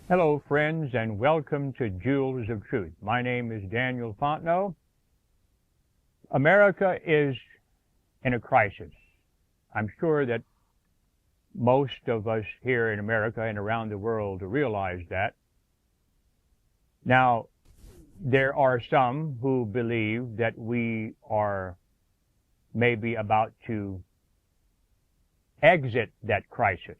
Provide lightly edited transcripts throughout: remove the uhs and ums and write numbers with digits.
Hello, friends, and welcome to Jewels of Truth. My name is Daniel Fontenot. America is in a crisis. I'm sure that most of us here in America and around the world realize that. Now, there are some who believe that we are maybe about to exit that crisis.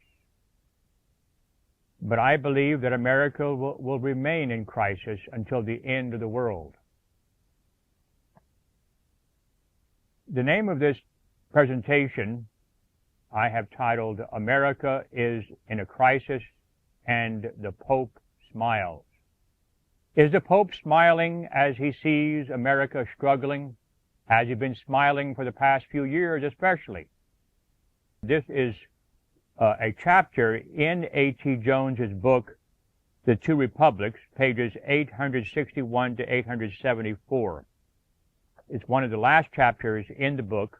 But I believe that America will remain in crisis until the end of the world. The name of this presentation I have titled, America is in a Crisis and the Pope Smiles. Is the Pope smiling as he sees America struggling? Has he been smiling for the past few years especially? This is a chapter in A.T. Jones's book, The Two Republics, pages 861 to 874. It's one of the last chapters in the book.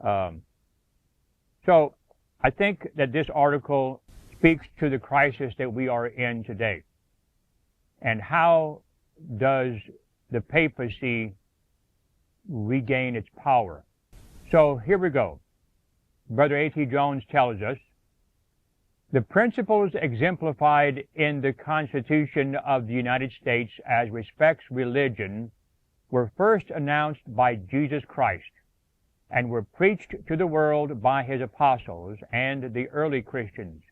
So I think that this article speaks to the crisis that we are in today. And how does the papacy regain its power? So here we go. Brother A.T. Jones tells us, the principles exemplified in the Constitution of the United States as respects religion were first announced by Jesus Christ and were preached to the world by his apostles and the early Christians.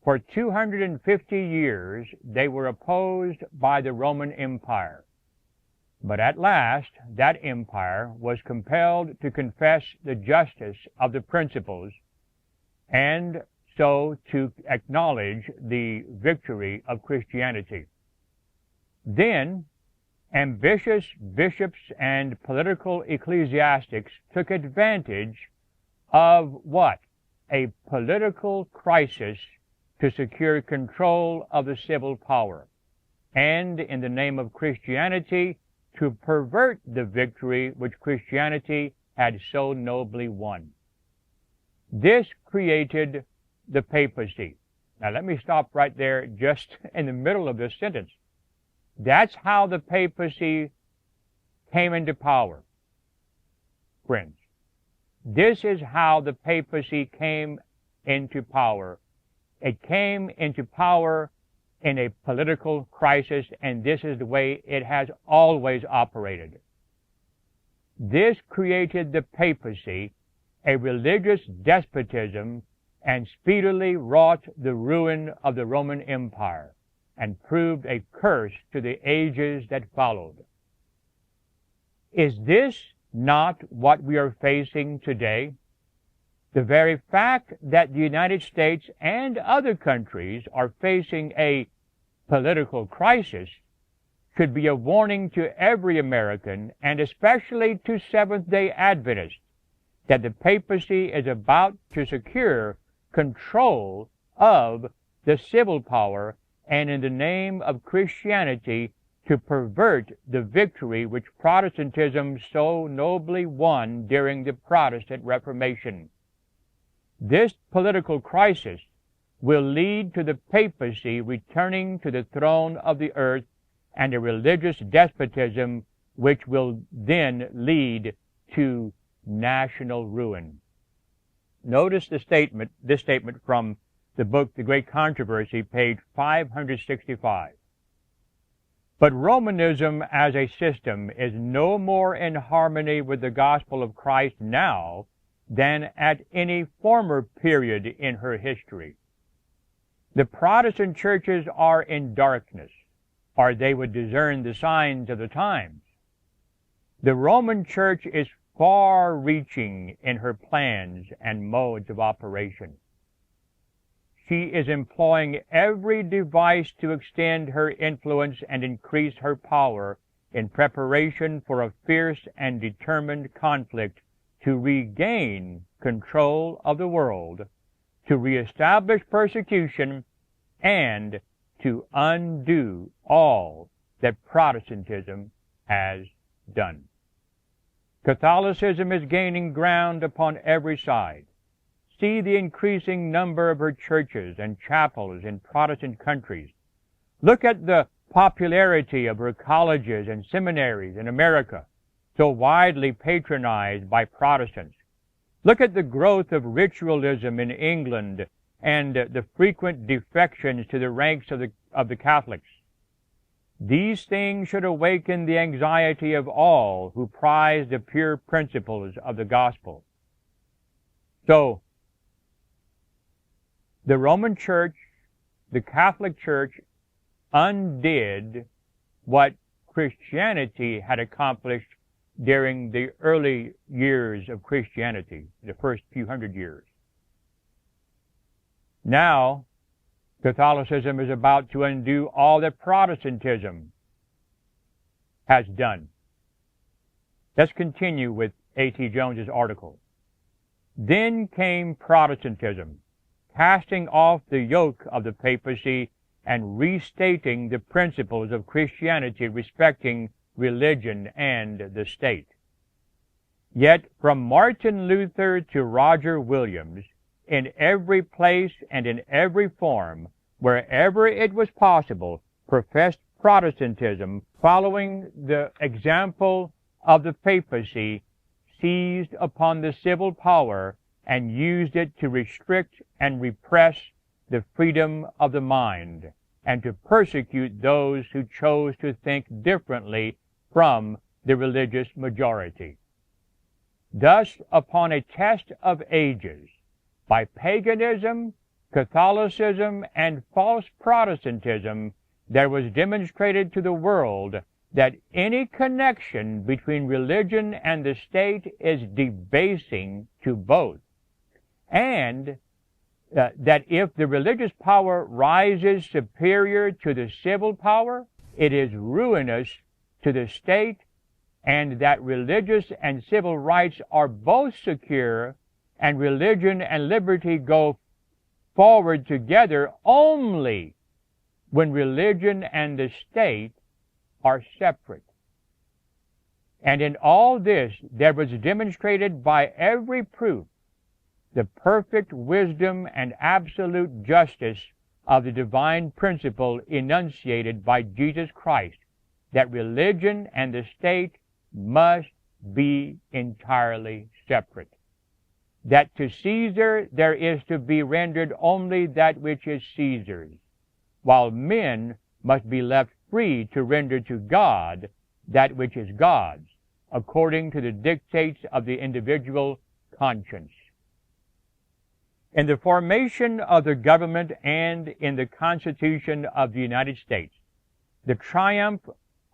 For 250 years they were opposed by the Roman Empire. But at last, that empire was compelled to confess the justice of the principles and so to acknowledge the victory of Christianity. Then, ambitious bishops and political ecclesiastics took advantage of what? A political crisis to secure control of the civil power, and in the name of Christianity, to pervert the victory which Christianity had so nobly won. This created the papacy. Now let me stop right there just in the middle of this sentence. That's how the papacy came into power, friends. This is how the papacy came into power. It came into power in a political crisis, and this is the way it has always operated. This created the papacy, a religious despotism, and speedily wrought the ruin of the Roman Empire, and proved a curse to the ages that followed. Is this not what we are facing today? The very fact that the United States and other countries are facing a political crisis should be a warning to every American, and especially to Seventh-day Adventists, that the papacy is about to secure control of the civil power and in the name of Christianity to pervert the victory which Protestantism so nobly won during the Protestant Reformation. This political crisis will lead to the papacy returning to the throne of the earth and a religious despotism which will then lead to national ruin. Notice this statement from the book The Great Controversy, page 565. But Romanism as a system is no more in harmony with the gospel of Christ now than at any former period in her history. The Protestant churches are in darkness, or they would discern the signs of the times. The Roman Church is far-reaching in her plans and modes of operation. She is employing every device to extend her influence and increase her power in preparation for a fierce and determined conflict to regain control of the world, to reestablish persecution, and to undo all that Protestantism has done. Catholicism is gaining ground upon every side. See the increasing number of her churches and chapels in Protestant countries. Look at the popularity of her colleges and seminaries in America, so widely patronized by Protestants. Look at the growth of ritualism in England and the frequent defections to the ranks of the Catholics. These things should awaken the anxiety of all who prize the pure principles of the gospel. So, the Roman Church, the Catholic Church, undid what Christianity had accomplished during the early years of Christianity, the first few hundred years. Now, Catholicism is about to undo all that Protestantism has done. Let's continue with A.T. Jones's article. Then came Protestantism, casting off the yoke of the papacy and restating the principles of Christianity respecting religion and the state. Yet from Martin Luther to Roger Williams, in every place and in every form, wherever it was possible, professed Protestantism, following the example of the papacy, seized upon the civil power and used it to restrict and repress the freedom of the mind and to persecute those who chose to think differently from the religious majority. Thus, upon a test of ages, by paganism, Catholicism, and false Protestantism, there was demonstrated to the world that any connection between religion and the state is debasing to both, and that if the religious power rises superior to the civil power, it is ruinous to the state, and that religious and civil rights are both secure, and religion and liberty go forward together only when religion and the state are separate. And in all this, there was demonstrated by every proof the perfect wisdom and absolute justice of the divine principle enunciated by Jesus Christ, that religion and the state must be entirely separate. That to Caesar there is to be rendered only that which is Caesar's, while men must be left free to render to God that which is God's, according to the dictates of the individual conscience. In the formation of the government and in the Constitution of the United States, the triumph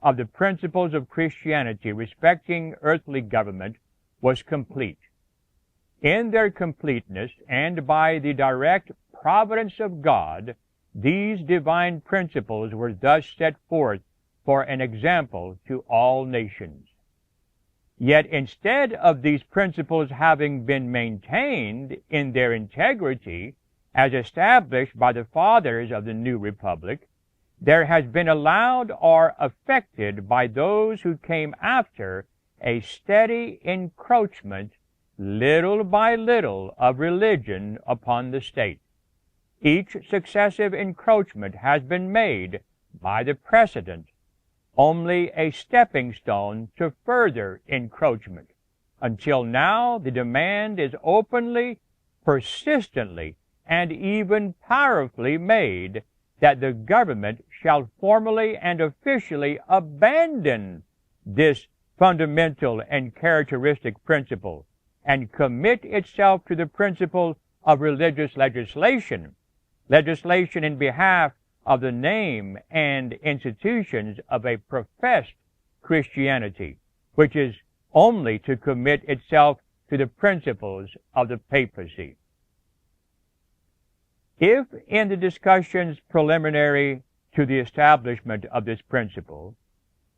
of the principles of Christianity respecting earthly government was complete. In their completeness, and by the direct providence of God, these divine principles were thus set forth for an example to all nations. Yet instead of these principles having been maintained in their integrity as established by the fathers of the new republic, there has been allowed or affected by those who came after a steady encroachment, little by little, of religion upon the state. Each successive encroachment has been made by the precedent only a stepping stone to further encroachment, until now the demand is openly, persistently, and even powerfully made that the government shall formally and officially abandon this fundamental and characteristic principle and commit itself to the principle of religious legislation, legislation in behalf of the name and institutions of a professed Christianity, which is only to commit itself to the principles of the papacy. If in the discussions preliminary to the establishment of this principle,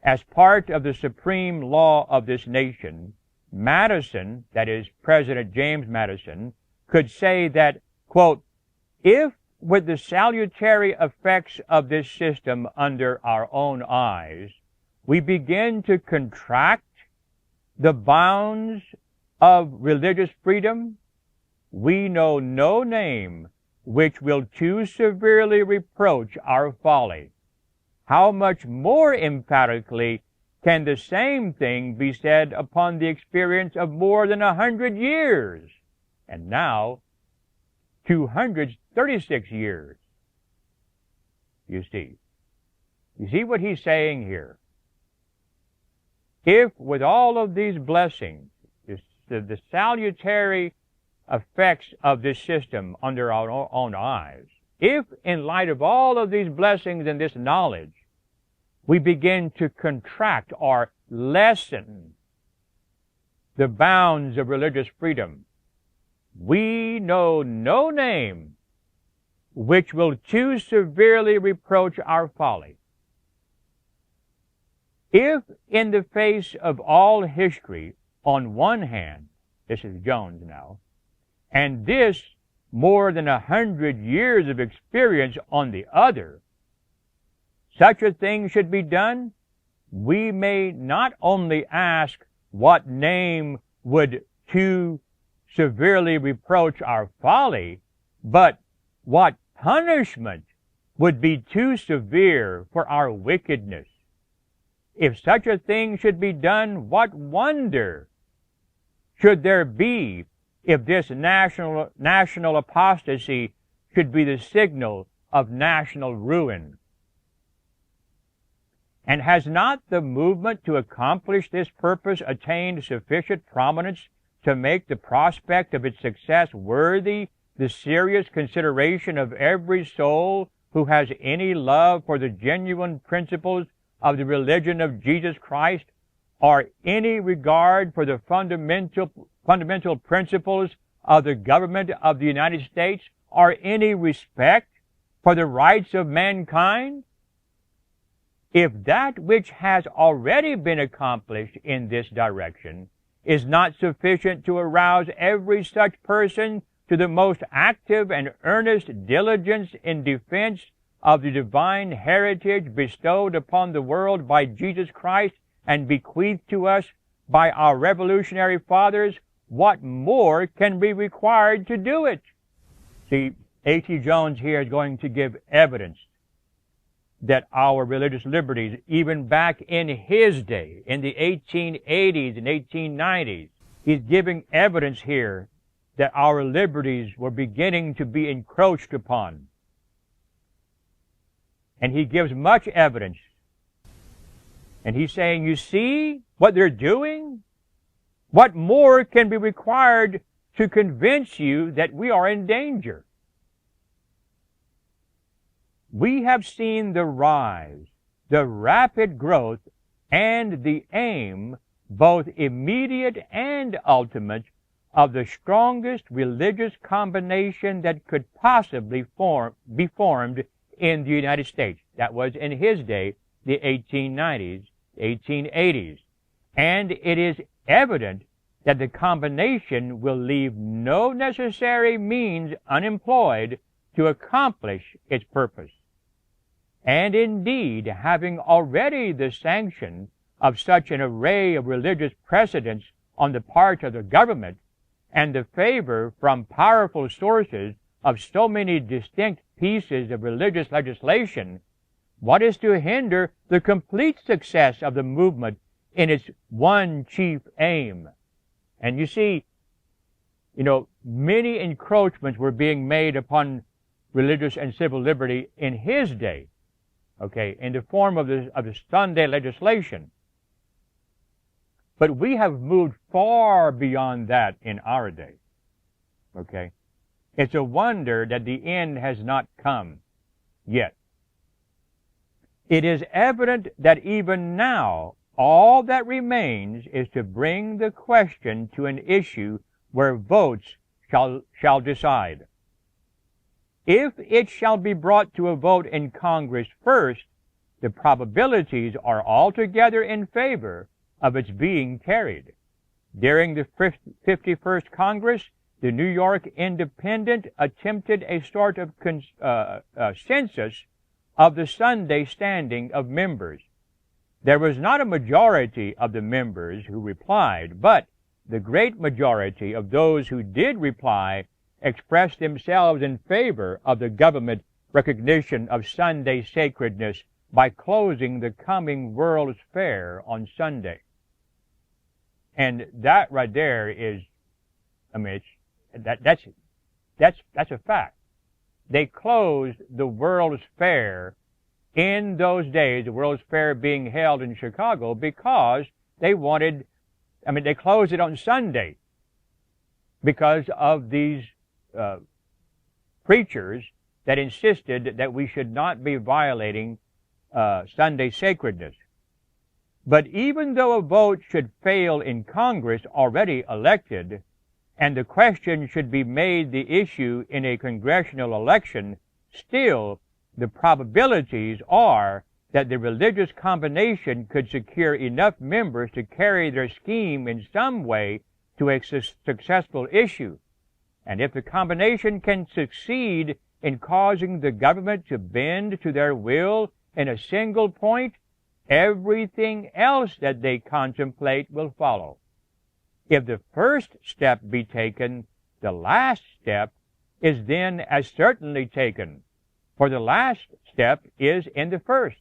as part of the supreme law of this nation, Madison, that is, President James Madison, could say that, quote, if with the salutary effects of this system under our own eyes, we begin to contract the bounds of religious freedom, we know no name which will too severely reproach our folly. How much more emphatically can the same thing be said upon the experience of more than 100 years, and now 236 years? You see what he's saying here? If with all of these blessings, the salutary effects of this system under our own eyes, if in light of all of these blessings and this knowledge, we begin to contract or lessen the bounds of religious freedom, we know no name which will too severely reproach our folly. If in the face of all history, on one hand, this is Jones now, and this more than 100 years of experience on the other, such a thing should be done, we may not only ask what name would too severely reproach our folly, but what punishment would be too severe for our wickedness. If such a thing should be done, what wonder should there be if this national apostasy should be the signal of national ruin? And has not the movement to accomplish this purpose attained sufficient prominence to make the prospect of its success worthy the serious consideration of every soul who has any love for the genuine principles of the religion of Jesus Christ, or any regard for the fundamental principles of the government of the United States, or any respect for the rights of mankind? If that which has already been accomplished in this direction is not sufficient to arouse every such person to the most active and earnest diligence in defense of the divine heritage bestowed upon the world by Jesus Christ and bequeathed to us by our revolutionary fathers, what more can be required to do it? See, A.T. Jones here is going to give evidence that our religious liberties, even back in his day, in the 1880s and 1890s, he's giving evidence here that our liberties were beginning to be encroached upon. And he gives much evidence. And he's saying, you see what they're doing? What more can be required to convince you that we are in danger? We have seen the rise, the rapid growth, and the aim, both immediate and ultimate, of the strongest religious combination that could possibly be formed in the United States. That was in his day, the 1890s, 1880s. And it is evident that the combination will leave no necessary means unemployed to accomplish its purpose. And indeed, having already the sanction of such an array of religious precedents on the part of the government, and the favor from powerful sources of so many distinct pieces of religious legislation, what is to hinder the complete success of the movement in its one chief aim? And you see, many encroachments were being made upon religious and civil liberty in his day, in the form of the Sunday legislation. But we have moved far beyond that in our day. It's a wonder that the end has not come yet. It is evident that even now, all that remains is to bring the question to an issue where votes shall decide. If it shall be brought to a vote in Congress first, the probabilities are altogether in favor of its being carried. During the 51st Congress, the New York Independent attempted a sort of census of the Sunday standing of members. There was not a majority of the members who replied, but the great majority of those who did reply expressed themselves in favor of the government recognition of Sunday sacredness by closing the coming World's Fair on Sunday. And that right there is, I mean, that's a fact. They closed the World's Fair in those days, the World's Fair being held in Chicago, because they wanted, they closed it on Sunday because of these preachers that insisted that we should not be violating Sunday sacredness. But even though a vote should fail in Congress already elected, and the question should be made the issue in a congressional election, still the probabilities are that the religious combination could secure enough members to carry their scheme in some way to a successful issue. And if the combination can succeed in causing the government to bend to their will in a single point, everything else that they contemplate will follow. If the first step be taken, the last step is then as certainly taken, for the last step is in the first.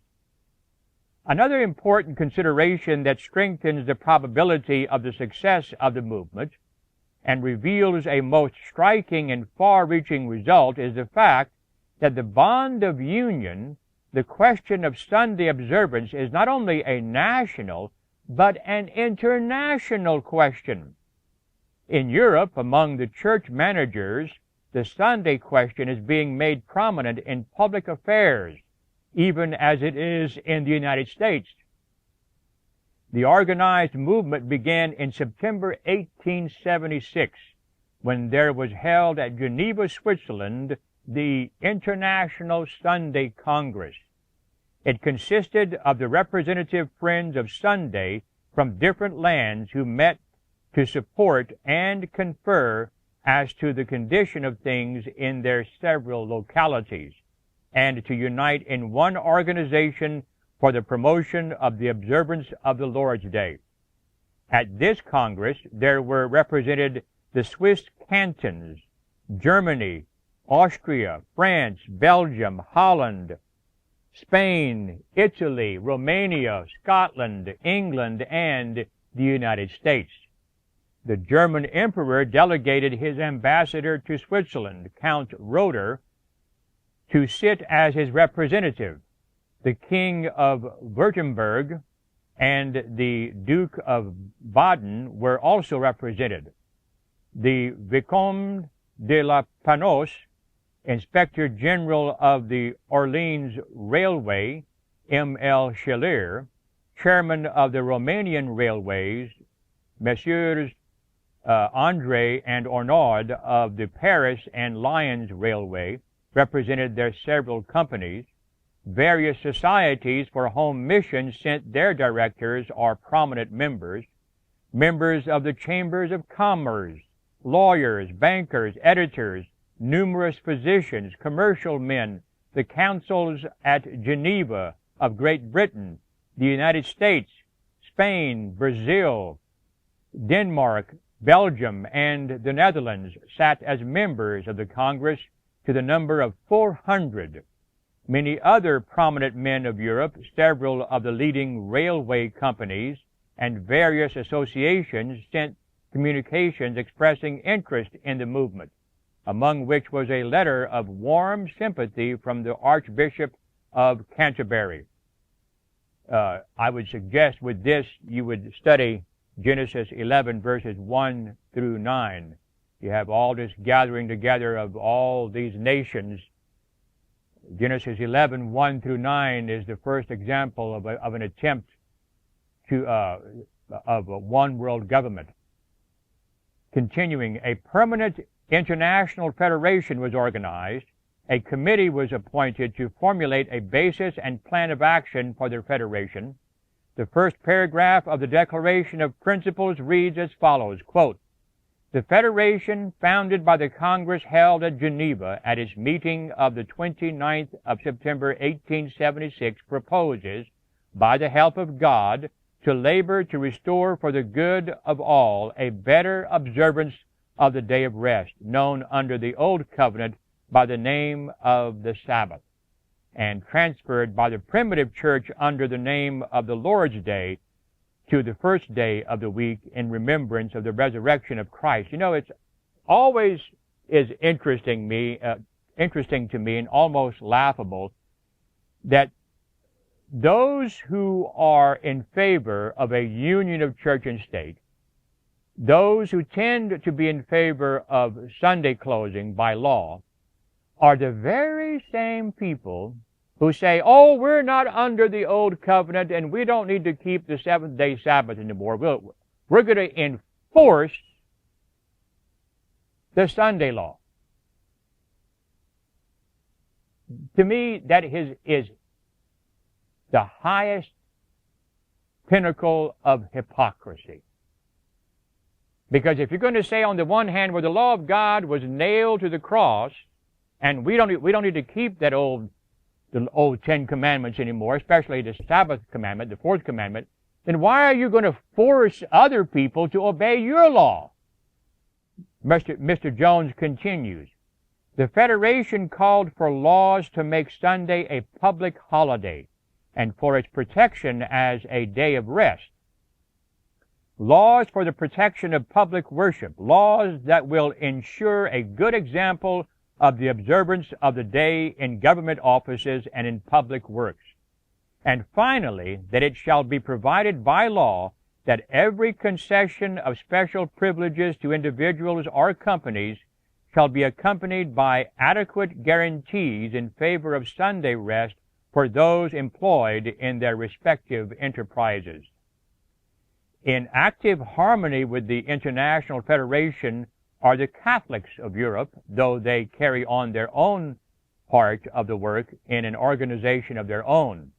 Another important consideration that strengthens the probability of the success of the movement and reveals a most striking and far-reaching result is the fact that the bond of union, the question of Sunday observance, is not only a national but an international question. In Europe, among the church managers, the Sunday question is being made prominent in public affairs, even as it is in the United States. The organized movement began in September 1876, when there was held at Geneva, Switzerland, the International Sunday Congress. It consisted of the representative friends of Sunday from different lands who met to support and confer as to the condition of things in their several localities, and to unite in one organization for the promotion of the observance of the Lord's Day. At this Congress, there were represented the Swiss cantons, Germany, Austria, France, Belgium, Holland, Spain, Italy, Romania, Scotland, England, and the United States. The German emperor delegated his ambassador to Switzerland, Count Roeder, to sit as his representative. The King of Württemberg and the Duke of Baden were also represented. The Vicomte de la Panos, Inspector General of the Orleans Railway, M.L. Schiller, Chairman of the Romanian Railways, Messrs. André and Ornaud of the Paris and Lyons Railway, represented their several companies. Various societies for home missions sent their directors or prominent members. Members of the chambers of commerce, lawyers, bankers, editors, numerous physicians, commercial men, the councils at Geneva of Great Britain, the United States, Spain, Brazil, Denmark, Belgium, and the Netherlands sat as members of the Congress to the number of 400. Many other prominent men of Europe, several of the leading railway companies, and various associations sent communications expressing interest in the movement, among which was a letter of warm sympathy from the Archbishop of Canterbury. I would suggest with this you would study Genesis 11 verses 1 through 9. You have all this gathering together of all these nations. Genesis 11, 1 through 9 is the first example of an attempt to of a one world government. Continuing, a permanent international federation was organized. A committee was appointed to formulate a basis and plan of action for the federation. The first paragraph of the Declaration of Principles reads as follows, quote, "The Federation, founded by the Congress held at Geneva at its meeting of the 29th of September 1876, proposes, by the help of God, to labor to restore for the good of all a better observance of the day of rest, known under the Old Covenant by the name of the Sabbath, and transferred by the primitive church under the name of the Lord's Day to the first day of the week in remembrance of the resurrection of Christ. You know, it's always is interesting to me and almost laughable that those who are in favor of a union of church and state, those who tend to be in favor of Sunday closing by law, are the very same people who say, oh, we're not under the old covenant and we don't need to keep the seventh-day Sabbath anymore. We're going to enforce the Sunday law. To me, that is the highest pinnacle of hypocrisy. Because if you're going to say on the one hand where the law of God was nailed to the cross, and we don't need to keep the old Ten Commandments anymore, especially the Sabbath commandment, the fourth commandment, then why are you going to force other people to obey your law? Mr. Jones continues, the Federation called for laws to make Sunday a public holiday and for its protection as a day of rest. Laws for the protection of public worship, laws that will ensure a good example of the observance of the day in government offices and in public works. And finally, that it shall be provided by law that every concession of special privileges to individuals or companies shall be accompanied by adequate guarantees in favor of Sunday rest for those employed in their respective enterprises. In active harmony with the International Federation are the Catholics of Europe, though they carry on their own part of the work in an organization of their own.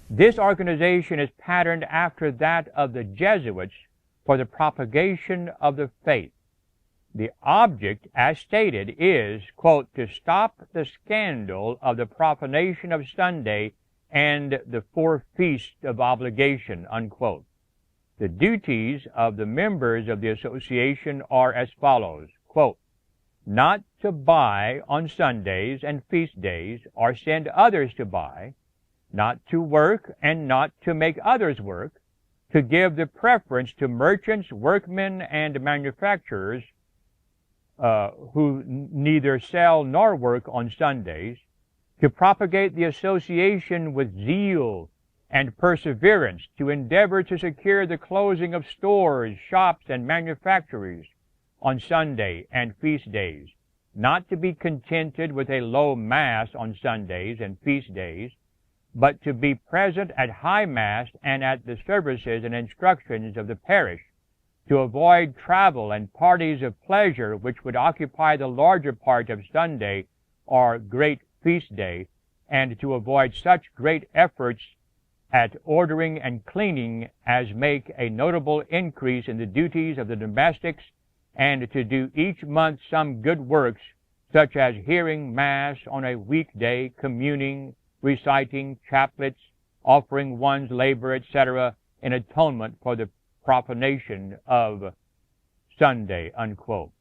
This organization is patterned after that of the Jesuits for the propagation of the faith. The object, as stated, is, quote, to stop the scandal of the profanation of Sunday and the four feasts of obligation, unquote. The duties of the members of the association are as follows, quote, not to buy on Sundays and feast days or send others to buy, not to work and not to make others work, to give the preference to merchants, workmen, and manufacturers who neither sell nor work on Sundays, to propagate the association with zeal and perseverance, to endeavor to secure the closing of stores, shops, and manufactories on Sunday and feast days, not to be contented with a low Mass on Sundays and feast days, but to be present at High Mass and at the services and instructions of the parish, to avoid travel and parties of pleasure which would occupy the larger part of Sunday or great feast day, and to avoid such great efforts at ordering and cleaning as make a notable increase in the duties of the domestics, and to do each month some good works, such as hearing Mass on a weekday, communing, reciting chaplets, offering one's labor, etc., in atonement for the profanation of Sunday, unquote.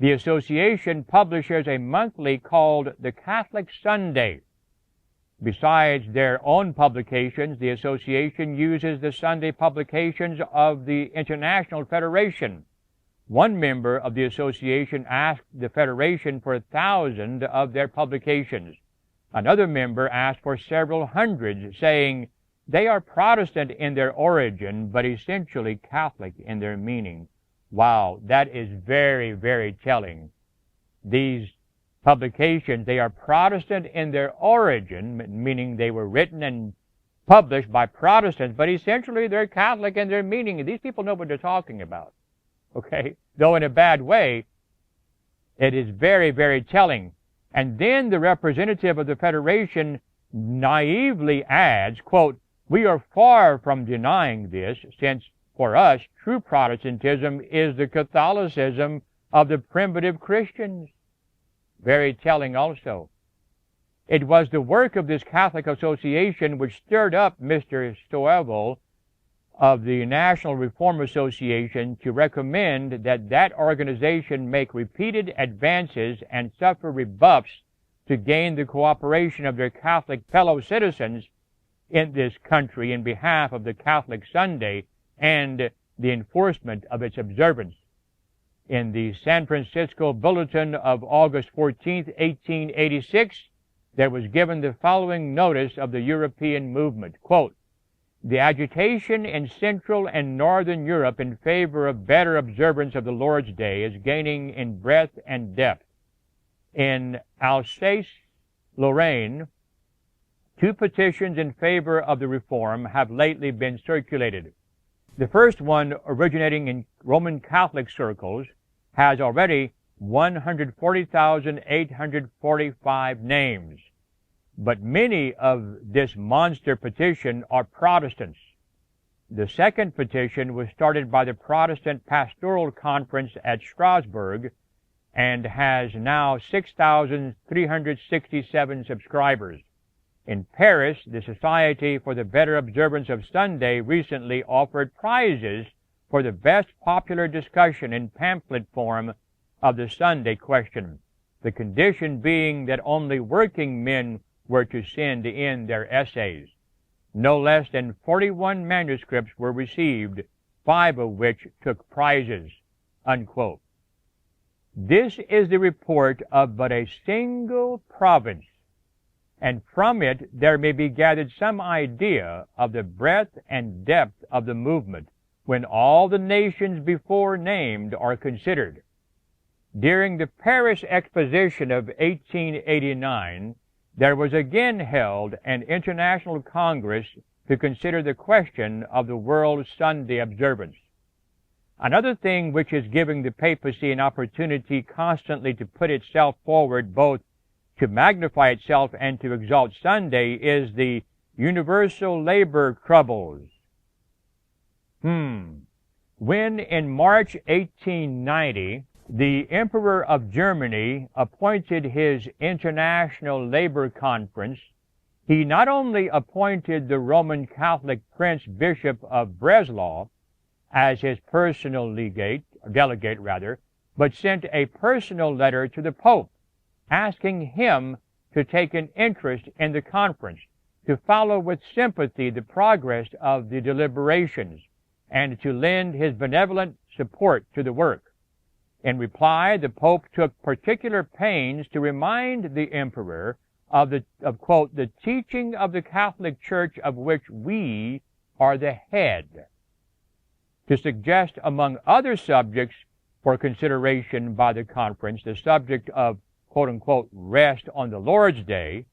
The association publishes a monthly called The Catholic Sunday. Besides their own publications, the association uses the Sunday publications of the International Federation. One member of the association asked the Federation for 1,000 of their publications. Another member asked for several hundreds, saying, they are Protestant in their origin, but essentially Catholic in their meaning. Wow, that is very, very telling. These publications, they are Protestant in their origin, meaning they were written and published by Protestants, but essentially they're Catholic in their meaning. These people know what they're talking about. Okay? Though in a bad way, it is very, very telling. And then the representative of the Federation naively adds, quote, we are far from denying this, since for us true Protestantism is the Catholicism of the primitive Christians. Very telling also. It was the work of this Catholic association which stirred up Mr. Stoevel of the National Reform Association to recommend that that organization make repeated advances and suffer rebuffs to gain the cooperation of their Catholic fellow citizens in this country in behalf of the Catholic Sunday and the enforcement of its observance. In the San Francisco Bulletin of August 14, 1886, there was given the following notice of the European movement, quote, "The agitation in Central and Northern Europe in favor of better observance of the Lord's Day is gaining in breadth and depth. In Alsace-Lorraine, 2 petitions in favor of the reform have lately been circulated. The first one, originating in Roman Catholic circles, has already 140,845 names. But many of this monster petition are Protestants. The second petition was started by the Protestant Pastoral Conference at Strasbourg and has now 6,367 subscribers. In Paris, the Society for the Better Observance of Sunday recently offered prizes for the best popular discussion in pamphlet form of the Sunday question, the condition being that only working men were to send in their essays. No less than 41 manuscripts were received, 5 of which took prizes," unquote. This is the report of but a single province, and from it there may be gathered some idea of the breadth and depth of the movement when all the nations before named are considered. During the Paris Exposition of 1889, there was again held an international congress to consider the question of the world's Sunday observance. Another thing which is giving the papacy an opportunity constantly to put itself forward, both to magnify itself and to exalt Sunday, is the universal labor troubles. When in March 1890, the Emperor of Germany appointed his International Labor Conference, he not only appointed the Roman Catholic Prince Bishop of Breslau as his personal delegate, but sent a personal letter to the Pope, asking him to take an interest in the conference, to follow with sympathy the progress of the deliberations, and to lend his benevolent support to the work. In reply, the Pope took particular pains to remind the Emperor of quote, "the teaching of the Catholic Church of which we are the head," to suggest, among other subjects for consideration by the conference, the subject of, quote unquote, "rest on the Lord's Day,"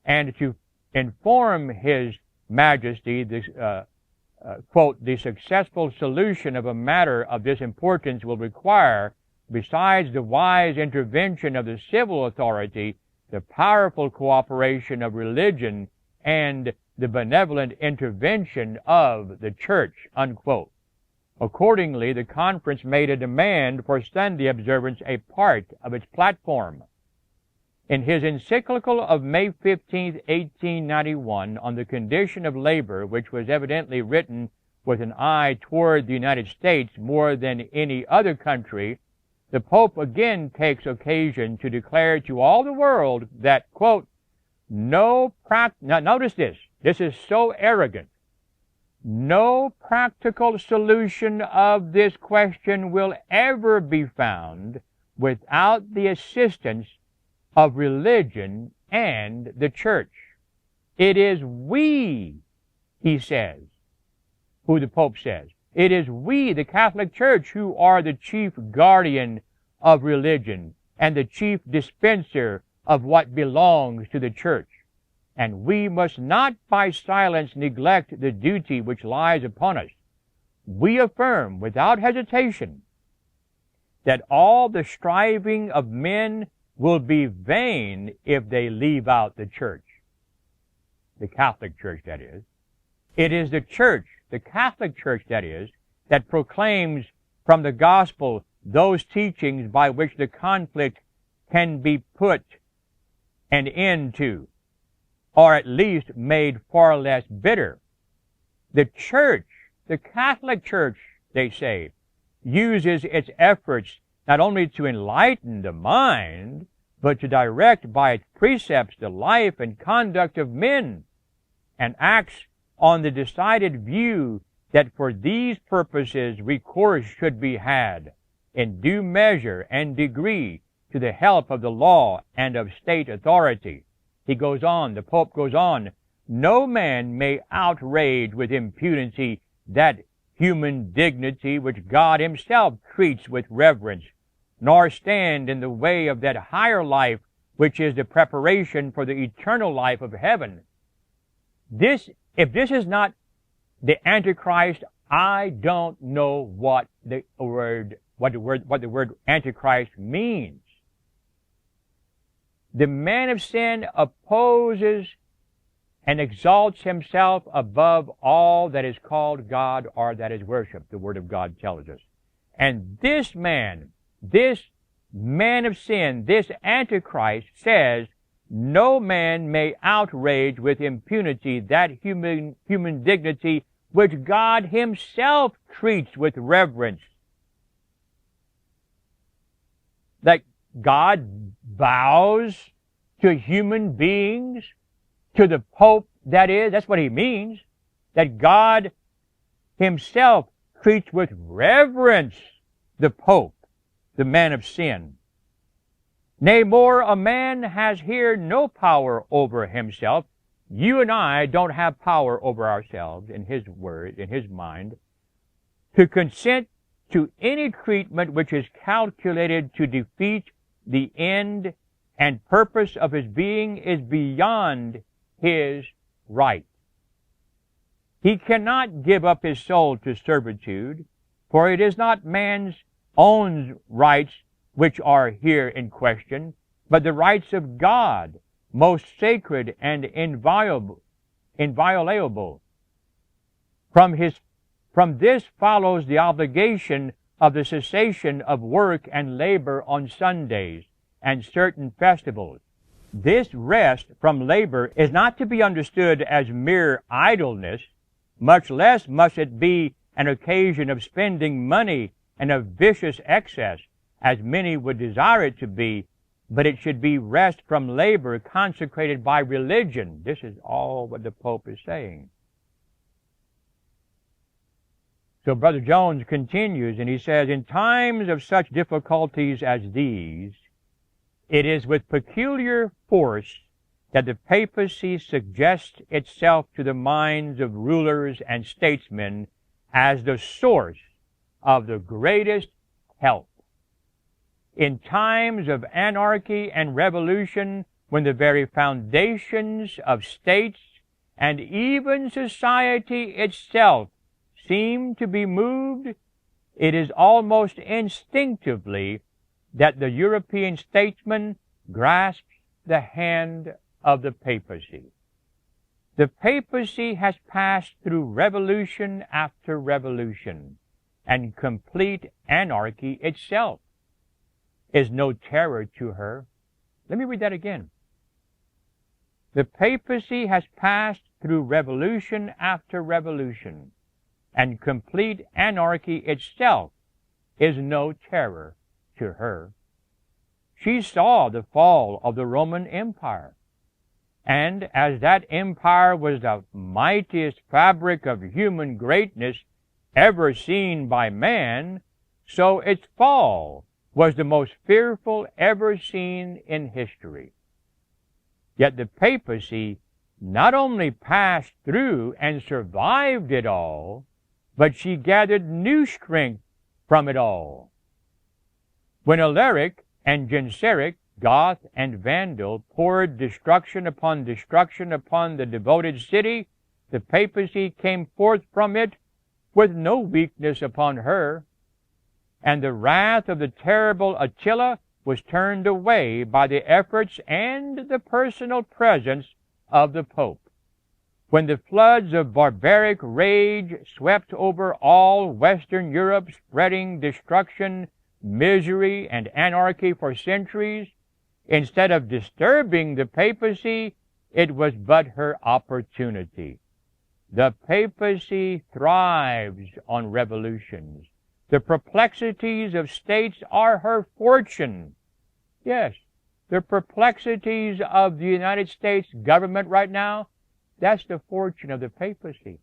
and to inform His Majesty quote, "the successful solution of a matter of this importance will require, besides the wise intervention of the civil authority, the powerful cooperation of religion and the benevolent intervention of the Church," unquote. Accordingly, the conference made a demand for Sunday observance a part of its platform. In his encyclical of May 15, 1891, on the condition of labor, which was evidently written with an eye toward the United States more than any other country, the Pope again takes occasion to declare to all the world that, quote, now notice this is so arrogant, "no practical solution of this question will ever be found without the assistance of religion and the Church. It is we," he says, who the Pope says, "it is we, the Catholic Church, who are the chief guardian of religion and the chief dispenser of what belongs to the Church. And we must not by silence neglect the duty which lies upon us. We affirm without hesitation that all the striving of men will be vain if they leave out the Church." The Catholic Church, that is. It is the Church, the Catholic Church, that is, that proclaims from the gospel those teachings by which the conflict can be put an end to, or at least made far less bitter. The Church The Catholic Church, they say, uses its efforts not only to enlighten the mind, but to direct by its precepts the life and conduct of men, and acts on the decided view that for these purposes recourse should be had in due measure and degree to the help of the law and of state authority. He goes on, the Pope goes on, no man may outrage with impunity that human dignity which God himself treats with reverence, nor stand in the way of that higher life which is the preparation for the eternal life of heaven. If this is not the Antichrist, I don't know what the word Antichrist means. The man of sin opposes and exalts himself above all that is called God or that is worshipped, the Word of God tells us. And this man of sin, this Antichrist, says, no man may outrage with impunity that human dignity which God himself treats with reverence. That God bows to human beings, to the Pope, that is, that's what he means, that God himself treats with reverence the Pope, the man of sin. Nay, more, a man has here no power over himself. You and I don't have power over ourselves, in his word, in his mind, to consent to any treatment which is calculated to defeat the end and purpose of his being is beyond his right. He cannot give up his soul to servitude, for it is not man's own rights which are here in question, but the rights of God, most sacred and inviolable. From this follows the obligation of the cessation of work and labor on Sundays and certain festivals. This rest from labor is not to be understood as mere idleness, much less must it be an occasion of spending money and of vicious excess, as many would desire it to be, but it should be rest from labor consecrated by religion. This is all what the Pope is saying. So Brother Jones continues, and he says, in times of such difficulties as these, it is with peculiar force that the papacy suggests itself to the minds of rulers and statesmen as the source of the greatest help. In times of anarchy and revolution, when the very foundations of states and even society itself seem to be moved, it is almost instinctively that the European statesman grasps the hand of the papacy. The papacy has passed through revolution after revolution, and complete anarchy itself is no terror to her. Let me read that again. The papacy has passed through revolution after revolution, and complete anarchy itself is no terror to her. She saw the fall of the Roman Empire, and as that empire was the mightiest fabric of human greatness ever seen by man, so its fall was the most fearful ever seen in history. Yet the papacy not only passed through and survived it all, but she gathered new strength from it all. When Alaric and Genseric, Goth and Vandal, poured destruction upon the devoted city, the papacy came forth from it with no weakness upon her, and the wrath of the terrible Attila was turned away by the efforts and the personal presence of the Pope. When the floods of barbaric rage swept over all Western Europe, spreading destruction, misery, and anarchy for centuries, instead of disturbing the papacy, it was but her opportunity. The papacy thrives on revolutions. The perplexities of states are her fortune. Yes, the perplexities of the United States government right now, that's the fortune of the papacy.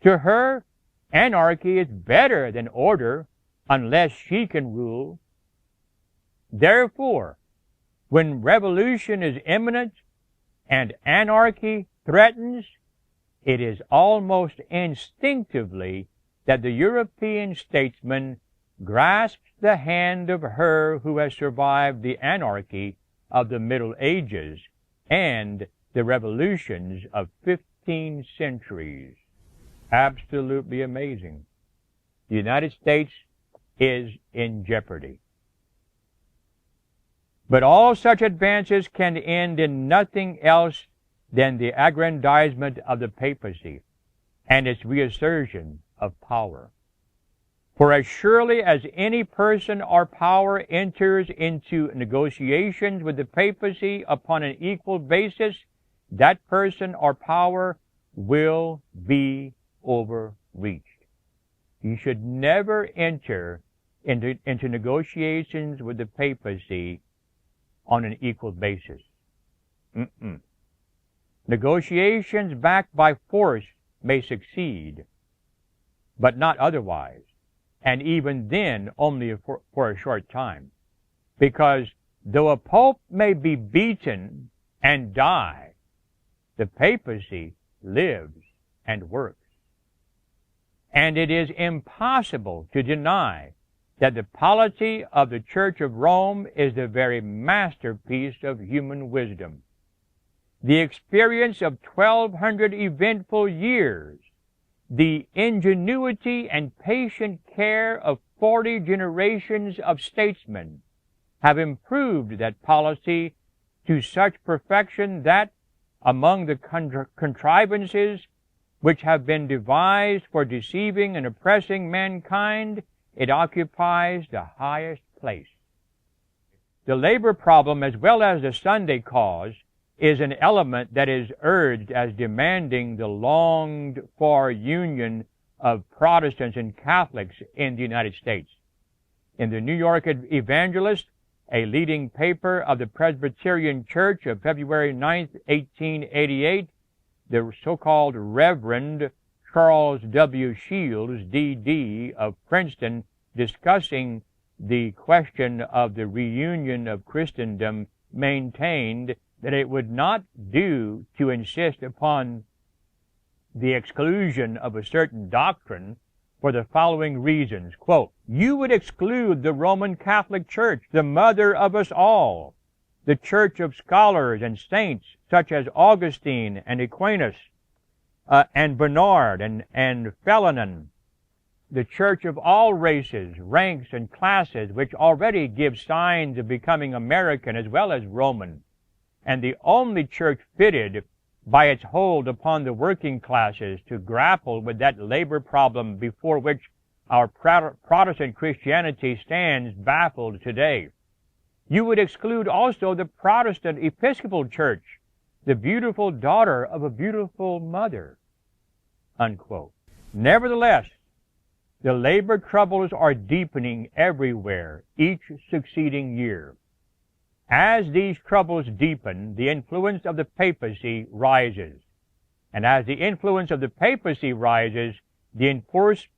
To her, anarchy is better than order unless she can rule. Therefore, when revolution is imminent and anarchy threatens, it is almost instinctively that the European statesman grasps the hand of her who has survived the anarchy of the Middle Ages and the revolutions of 15 centuries. Absolutely amazing. The United States is in jeopardy. But all such advances can end in nothing else than the aggrandizement of the papacy and its reassertion of power. For as surely as any person or power enters into negotiations with the papacy upon an equal basis, that person or power will be overreached. You should never enter into negotiations with the papacy on an equal basis. Negotiations backed by force may succeed, but not otherwise, and even then only for a short time. Because though a pope may be beaten and die, the papacy lives and works. And it is impossible to deny that the polity of the Church of Rome is the very masterpiece of human wisdom. The experience of 1,200 eventful years, the ingenuity and patient care of 40 generations of statesmen have improved that policy to such perfection that, among the contrivances which have been devised for deceiving and oppressing mankind, it occupies the highest place. The labor problem, as well as the Sunday cause, is an element that is urged as demanding the longed-for union of Protestants and Catholics in the United States. In the New York Evangelist, a leading paper of the Presbyterian Church of February 9, 1888, the so-called Reverend Charles W. Shields, D.D. of Princeton, discussing the question of the reunion of Christendom, maintained that it would not do to insist upon the exclusion of a certain doctrine for the following reasons. Quote, you would exclude the Roman Catholic Church, the mother of us all, the church of scholars and saints such as Augustine and Aquinas, and Bernard and Philon, the church of all races, ranks, and classes, which already gives signs of becoming American as well as Roman, and the only church fitted by its hold upon the working classes to grapple with that labor problem before which our Protestant Christianity stands baffled today. You would exclude also the Protestant Episcopal Church, the beautiful daughter of a beautiful mother, unquote. Nevertheless, the labor troubles are deepening everywhere each succeeding year. As these troubles deepen, the influence of the papacy rises. And as the influence of the papacy rises, the enforced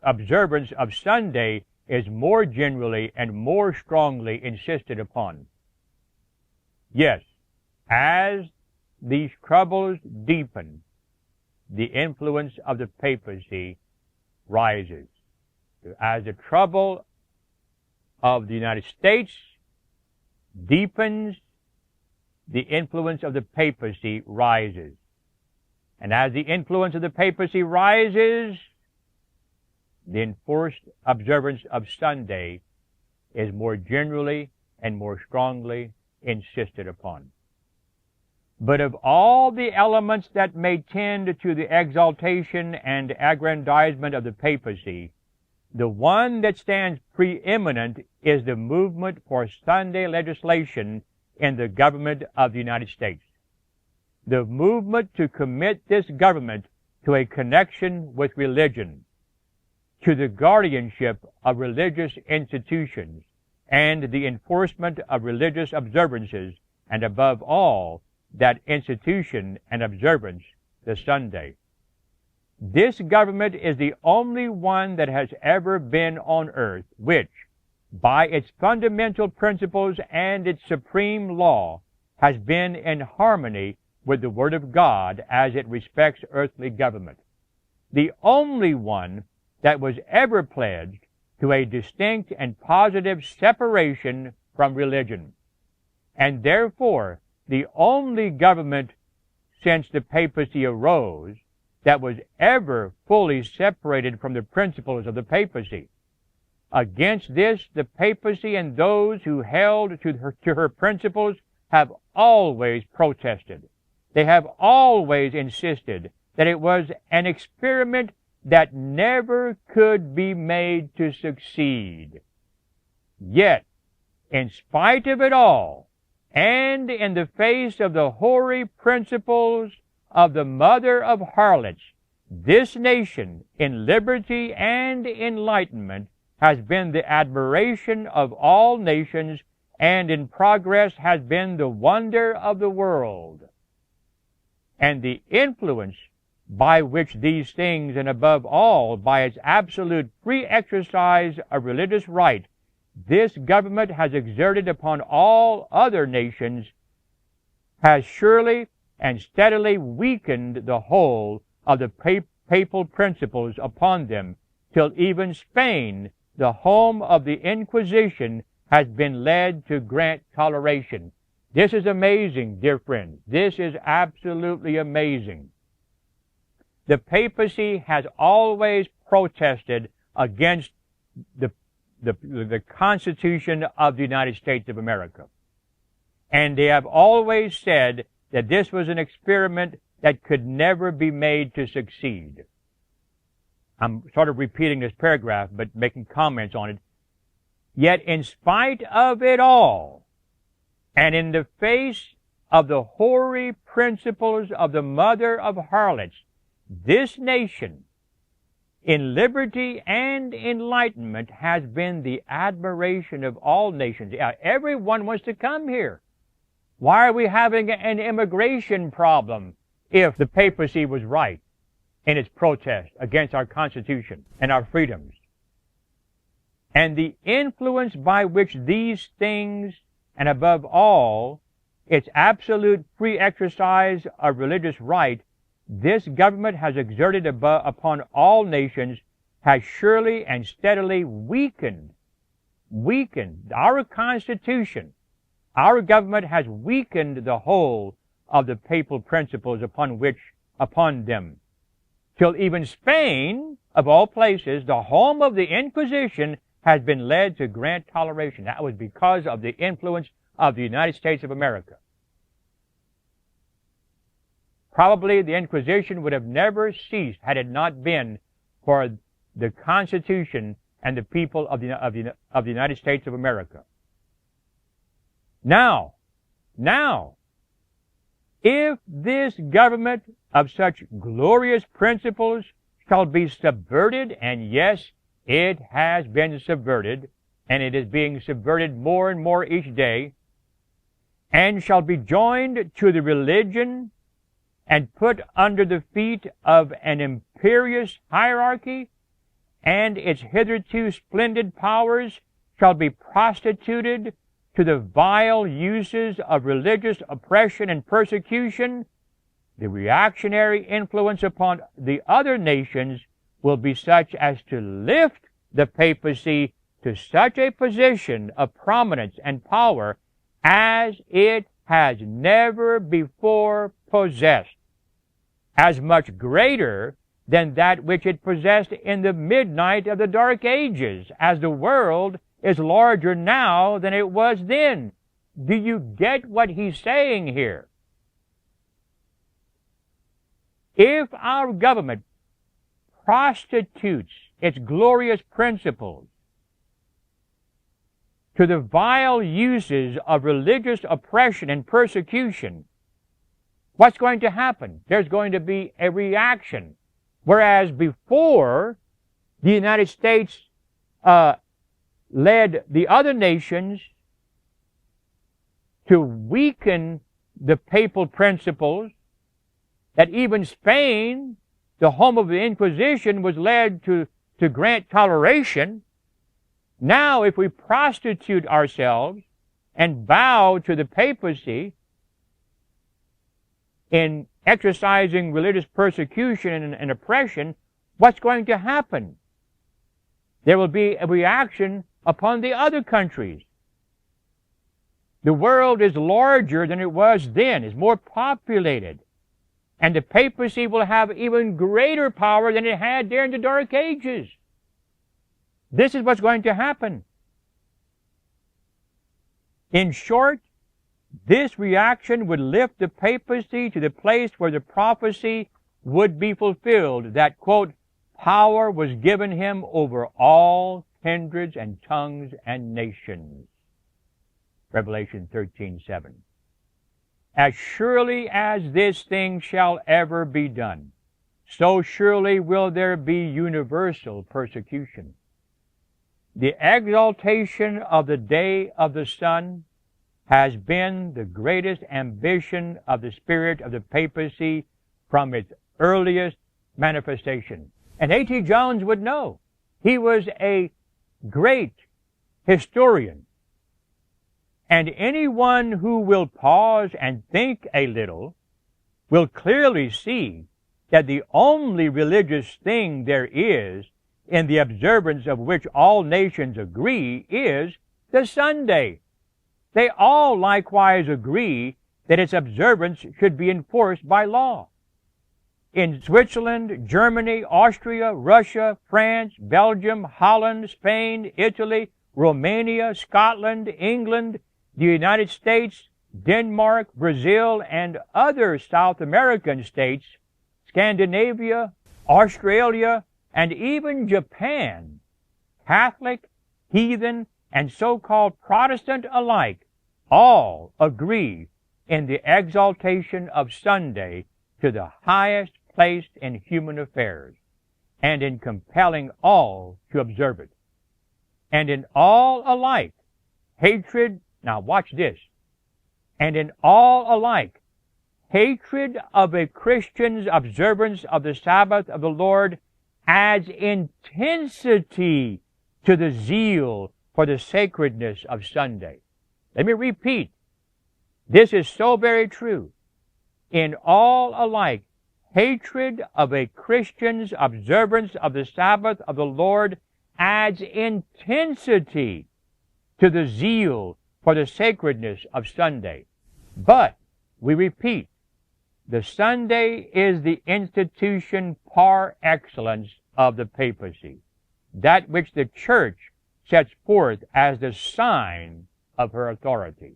observance of Sunday is more generally and more strongly insisted upon. Yes, as these troubles deepen, the influence of the papacy rises. As the trouble of the United States deepens, the influence of the papacy rises. And as the influence of the papacy rises, the enforced observance of Sunday is more generally and more strongly insisted upon. But of all the elements that may tend to the exaltation and aggrandizement of the papacy, the one that stands preeminent is the movement for Sunday legislation in the government of the United States. The movement to commit this government to a connection with religion, to the guardianship of religious institutions, and the enforcement of religious observances, and above all, that institution and observance, the Sunday. This government is the only one that has ever been on earth which, by its fundamental principles and its supreme law, has been in harmony with the Word of God as it respects earthly government. The only one that was ever pledged to a distinct and positive separation from religion. And therefore, the only government since the papacy arose that was ever fully separated from the principles of the papacy. Against this, the papacy and those who held to her principles have always protested. They have always insisted that it was an experiment that never could be made to succeed. Yet, in spite of it all, and in the face of the hoary principles of the mother of harlots, this nation, in liberty and enlightenment, has been the admiration of all nations, and in progress has been the wonder of the world. And the influence by which these things, and above all, by its absolute free exercise of religious right, this government has exerted upon all other nations, has surely and steadily weakened the whole of the papal principles upon them, till even Spain, the home of the Inquisition, has been led to grant toleration. This is amazing, dear friends. This is absolutely amazing. The papacy has always protested against the Constitution of the United States of America. And they have always said that this was an experiment that could never be made to succeed. I'm sort of repeating this paragraph, but making comments on it. Yet in spite of it all, and in the face of the hoary principles of the mother of harlots, this nation, in liberty and enlightenment, has been the admiration of all nations. Everyone wants to come here. Why are we having an immigration problem if the papacy was right in its protest against our Constitution and our freedoms? And the influence by which these things, and above all, its absolute free exercise of religious right, this government has exerted upon all nations, has surely and steadily weakened our Constitution. Our government has weakened the whole of the papal principles upon them, till even Spain, of all places, the home of the Inquisition, has been led to grant toleration. That was because of the influence of the United States of America. Probably the Inquisition would have never ceased had it not been for the Constitution and the people of the United States of America. Now, if this government of such glorious principles shall be subverted, and yes, it has been subverted, and it is being subverted more and more each day, and shall be joined to the religion and put under the feet of an imperious hierarchy, and its hitherto splendid powers shall be prostituted to the vile uses of religious oppression and persecution, the reactionary influence upon the other nations will be such as to lift the papacy to such a position of prominence and power as it has never before possessed, as much greater than that which it possessed in the midnight of the Dark Ages, as the world is larger now than it was then. Do you get what he's saying here? If our government prostitutes its glorious principles to the vile uses of religious oppression and persecution, what's going to happen? There's going to be a reaction. Whereas before, the United States led the other nations to weaken the papal principles, that even Spain, the home of the Inquisition, was led to grant toleration. Now, if we prostitute ourselves and bow to the papacy in exercising religious persecution and oppression, what's going to happen? There will be a reaction upon the other countries. The world is larger than it was then, is more populated. And the papacy will have even greater power than it had during the Dark Ages. This is what's going to happen. In short, this reaction would lift the papacy to the place where the prophecy would be fulfilled, that, quote, power was given him over all kindreds and tongues and nations. Revelation 13:7. As surely as this thing shall ever be done, so surely will there be universal persecution. The exaltation of the day of the sun has been the greatest ambition of the spirit of the papacy from its earliest manifestation. And A.T. Jones would know. He was a great historian. And anyone who will pause and think a little will clearly see that the only religious thing there is in the observance of which all nations agree is the Sunday. They all likewise agree that its observance should be enforced by law. In Switzerland, Germany, Austria, Russia, France, Belgium, Holland, Spain, Italy, Romania, Scotland, England, the United States, Denmark, Brazil, and other South American states, Scandinavia, Australia, and even Japan, Catholic, heathen, and so-called Protestant alike, all agree in the exaltation of Sunday to the highest place in human affairs, and in compelling all to observe it. And in all alike, hatred, now watch this, and in all alike, hatred of a Christian's observance of the Sabbath of the Lord adds intensity to the zeal for the sacredness of Sunday. Let me repeat. This is so very true. In all alike, hatred of a Christian's observance of the Sabbath of the Lord adds intensity to the zeal for the sacredness of Sunday. But, we repeat, the Sunday is the institution par excellence of the papacy, that which the Church sets forth as the sign of her authority.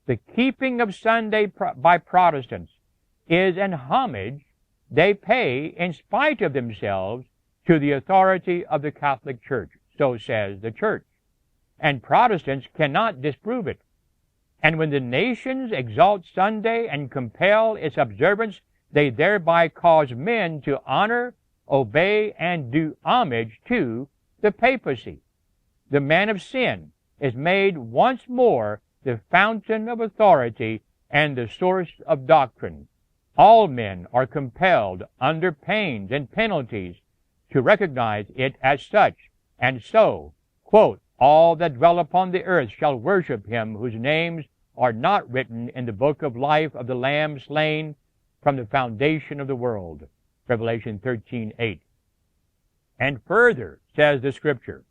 The keeping of Sunday by Protestants is an homage they pay in spite of themselves to the authority of the Catholic Church, so says the Church. And Protestants cannot disprove it. And when the nations exalt Sunday and compel its observance, they thereby cause men to honor, obey, and do homage to the papacy. The man of sin is made once more the fountain of authority and the source of doctrine. All men are compelled, under pains and penalties, to recognize it as such, and so, quote, all that dwell upon the earth shall worship him whose names are not written in the book of life of the Lamb slain from the foundation of the world. Revelation 13:8. And further, says the Scripture,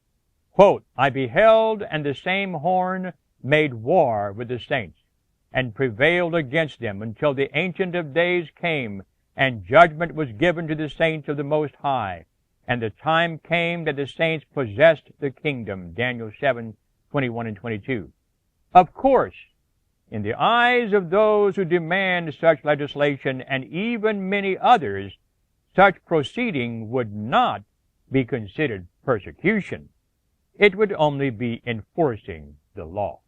quote, I beheld, and the same horn made war with the saints, and prevailed against them until the Ancient of Days came, and judgment was given to the saints of the Most High. And the time came that the saints possessed the kingdom. Daniel 7:21 and 22. Of course, in the eyes of those who demand such legislation, and even many others, such proceeding would not be considered persecution. It would only be enforcing the law.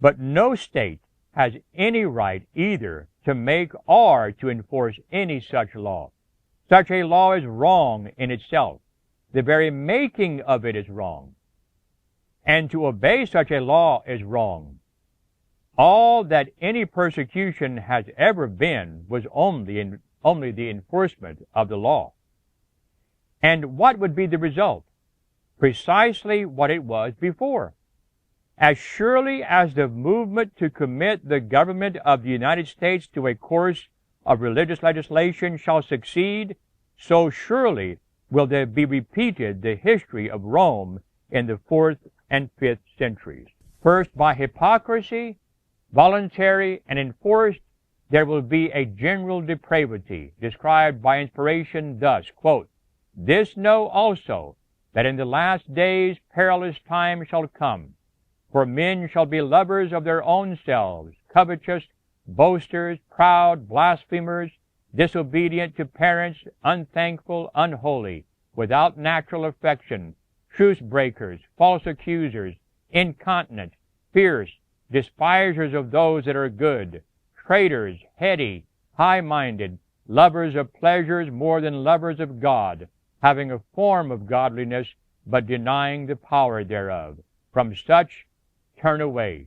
But no state has any right either to make or to enforce any such law. Such a law is wrong in itself. The very making of it is wrong. And to obey such a law is wrong. All that any persecution has ever been was only the enforcement of the law. And what would be the result? Precisely what it was before. As surely as the movement to commit the government of the United States to a course of religious legislation shall succeed, so surely will there be repeated the history of Rome in the 4th and 5th centuries. First, by hypocrisy, voluntary and enforced, there will be a general depravity, described by inspiration thus, quote, "This know also, that in the last days perilous times shall come. For men shall be lovers of their own selves, covetous, boasters, proud, blasphemers, disobedient to parents, unthankful, unholy, without natural affection, truce breakers, false accusers, incontinent, fierce, despisers of those that are good, traitors, heady, high-minded, lovers of pleasures more than lovers of God, having a form of godliness, but denying the power thereof. From such turn away.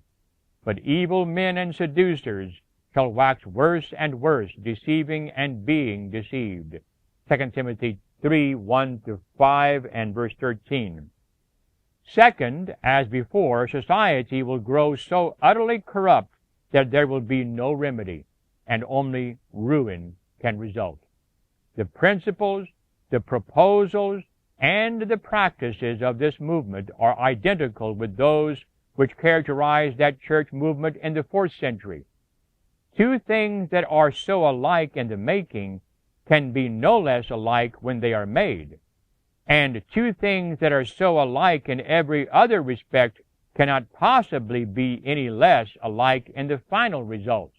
But evil men and seducers shall wax worse and worse, deceiving and being deceived." 2 Timothy 3, 1-5 and verse 13. Second, as before, society will grow so utterly corrupt that there will be no remedy, and only ruin can result. The principles, the proposals, and the practices of this movement are identical with those which characterized that church movement in the 4th century. Two things that are so alike in the making can be no less alike when they are made, and two things that are so alike in every other respect cannot possibly be any less alike in the final results.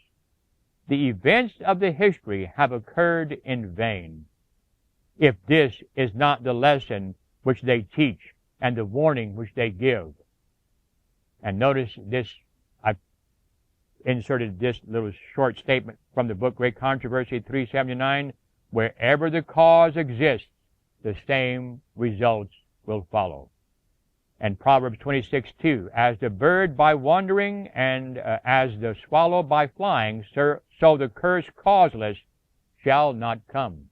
The events of the history have occurred in vain, if this is not the lesson which they teach and the warning which they give. And notice this, I inserted this little short statement from the book Great Controversy 379, wherever the cause exists, the same results will follow. And Proverbs 26:2, as the bird by wandering and as the swallow by flying, so the curse causeless shall not come.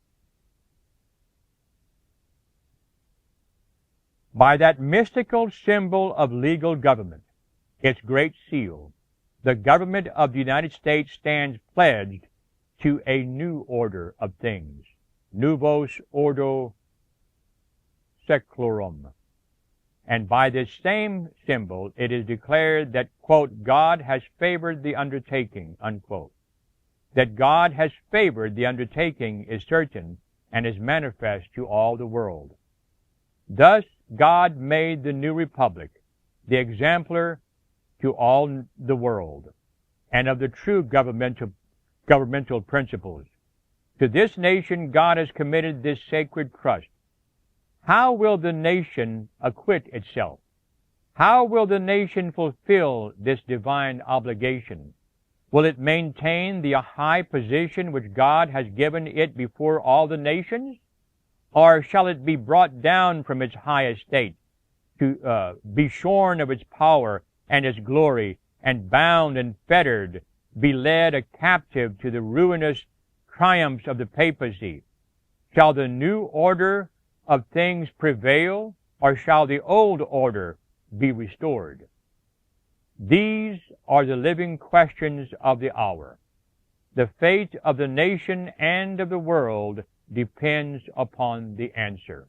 By that mystical symbol of legal government, its great seal, the government of the United States stands pledged to a new order of things, Novus Ordo Seclorum. And by this same symbol, it is declared that, quote, God has favored the undertaking, unquote. That God has favored the undertaking is certain and is manifest to all the world. Thus, God made the new republic the exemplar to all the world, and of the true governmental principles. To this nation God has committed this sacred trust. How will the nation acquit itself? How will the nation fulfill this divine obligation? Will it maintain the high position which God has given it before all the nations? Or shall it be brought down from its high estate, to be shorn of its power and its glory, and bound and fettered, be led a captive to the ruinous triumphs of the papacy? Shall the new order of things prevail, or shall the old order be restored? These are the living questions of the hour. The fate of the nation and of the world depends upon the answer.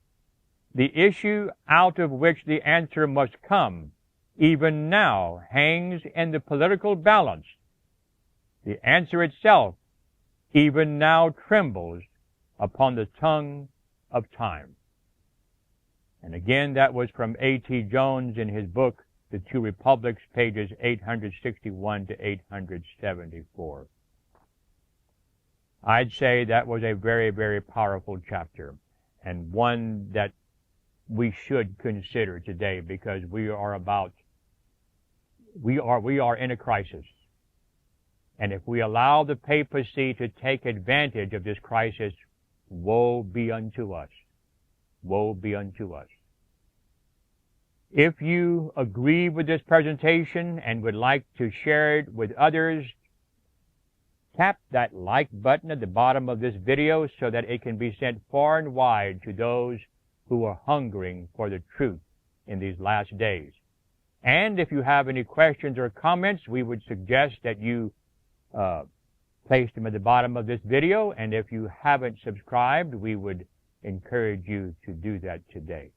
The issue out of which the answer must come even now hangs in the political balance. The answer itself even now trembles upon the tongue of time. And again, that was from A.T. Jones in his book, The Two Republics, pages 861 to 874. I'd say that was a very, very powerful chapter, and one that we should consider today, because we are in a crisis. And if we allow the papacy to take advantage of this crisis, woe be unto us. Woe be unto us. If you agree with this presentation and would like to share it with others, tap that like button at the bottom of this video so that it can be sent far and wide to those who are hungering for the truth in these last days. And if you have any questions or comments, we would suggest that you place them at the bottom of this video. And if you haven't subscribed, we would encourage you to do that today.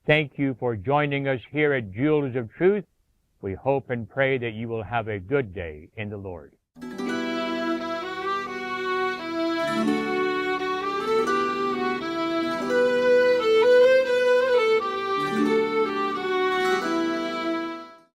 Thank you for joining us here at Jewels of Truth. We hope and pray that you will have a good day in the Lord.